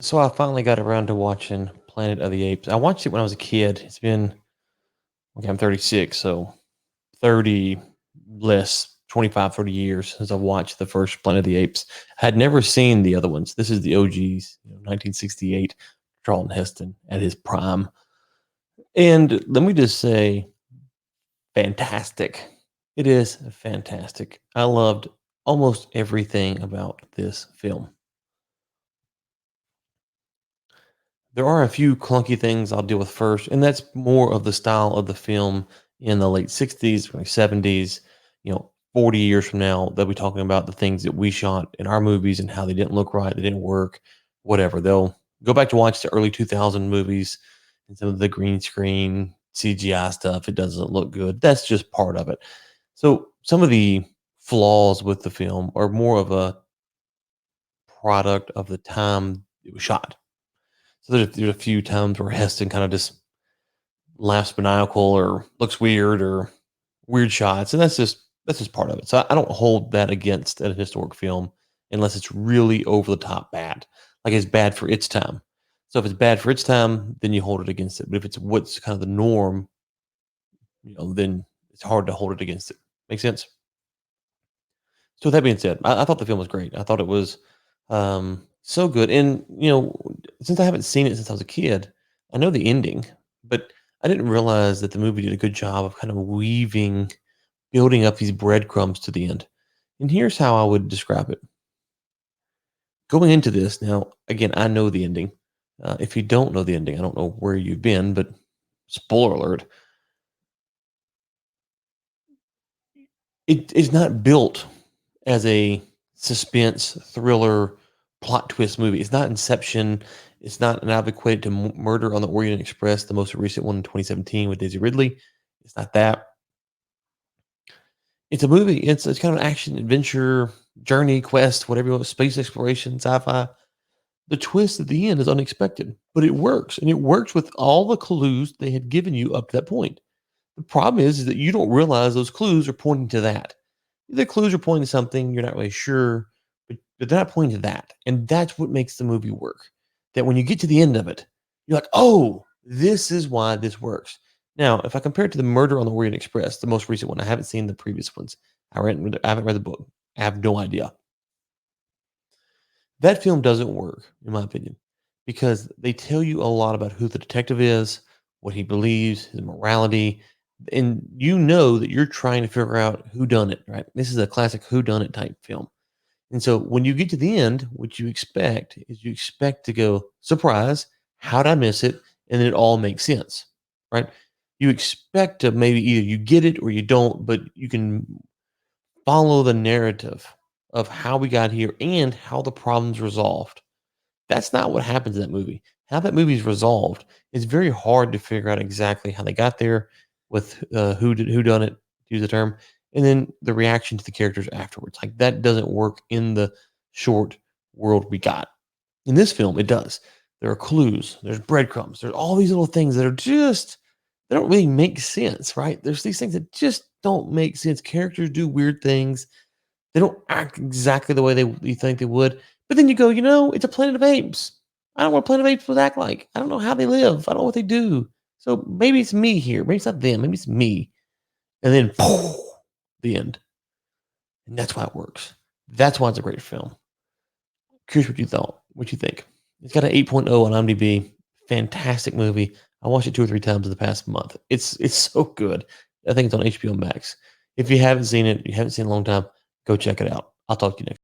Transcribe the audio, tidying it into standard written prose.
So I finally got around to watching Planet of the Apes. I watched it when I was a kid. It's been okay, I'm 36, so 30 less 25, 30 years since I watched the first Planet of the Apes. I had never seen the other ones. This is the OGs, 1968, Charlton Heston at his prime. And let me just say, fantastic. It is fantastic. I loved almost everything about this film. There are a few clunky things I'll deal with first, and that's more of the style of the film in the late 60s, early 70s. 40 years from now, they'll be talking about the things that we shot in our movies and how they didn't look right, they didn't work, whatever. They'll go back to watch the early 2000 movies and some of the green screen CGI stuff. It doesn't look good. That's just part of it. So some of the flaws with the film are more of a product of the time it was shot. So there's a few times where Heston kind of just laughs maniacal or looks weird or weird shots, and that's just part of it. So I don't hold that against a historic film unless it's really over the top bad, like it's bad for its time. So if it's bad for its time, then you hold it against it. But if it's what's kind of the norm, then it's hard to hold it against it. Make sense? So with that being said, I thought the film was great. I thought it was so good, and since I haven't seen it since I was a kid, I know the ending, but I didn't realize that the movie did a good job of kind of building up these breadcrumbs to the end. And here's how I would describe it. Going into this, now again, I know the ending. If you don't know the ending, I don't know where you've been, but spoiler alert, it is not built as a suspense thriller plot twist movie. It's not Inception. It's not an equated to Murder on the Orient Express, the most recent one in 2017 with Daisy Ridley. It's not that. It's a movie. It's kind of an action adventure journey quest, whatever you want, space exploration, sci-fi. The twist at the end is unexpected, but it works, and it works with all the clues they had given you up to that point. The problem is that you don't realize those clues are pointing to that. The clues are pointing to something you're not really sure, but they're not pointing to that, and that's what makes the movie work. That when you get to the end of it, you're like, "Oh, this is why this works." Now, if I compare it to the Murder on the Orient Express, the most recent one, I haven't seen the previous ones. I haven't read the book. I have no idea. That film doesn't work, in my opinion, because they tell you a lot about who the detective is, what he believes, his morality, and you know that you're trying to figure out who done it, right? This is a classic who done it type film. And so when you get to the end, what you expect is you expect to go, surprise, how'd I miss it? And then it all makes sense, right? You expect to maybe either you get it or you don't, but you can follow the narrative of how we got here and how the problem's resolved. That's not what happens in that movie. How that movie is resolved is very hard to figure out exactly how they got there with who done it, to use the term, and then the reaction to the characters afterwards. Like that doesn't work in the short world we got. In this film, it does. There are clues, there's breadcrumbs, there's all these little things that are just they don't really make sense, right? There's these things that just don't make sense. Characters do weird things. They don't act exactly the way you think they would. But then you go, it's a Planet of Apes. I don't know what Planet of Apes would act like. I don't know how they live. I don't know what they do. So maybe it's me here. Maybe it's not them. Maybe it's me. And then the end. And that's why it works. That's why it's a great film. Curious what you thought. What you think. It's got an 8.0 on IMDb. Fantastic movie. I watched it 2 or 3 times in the past month. It's so good. I think it's on HBO Max. If you haven't seen it, you haven't seen it in a long time, go check it out. I'll talk to you next.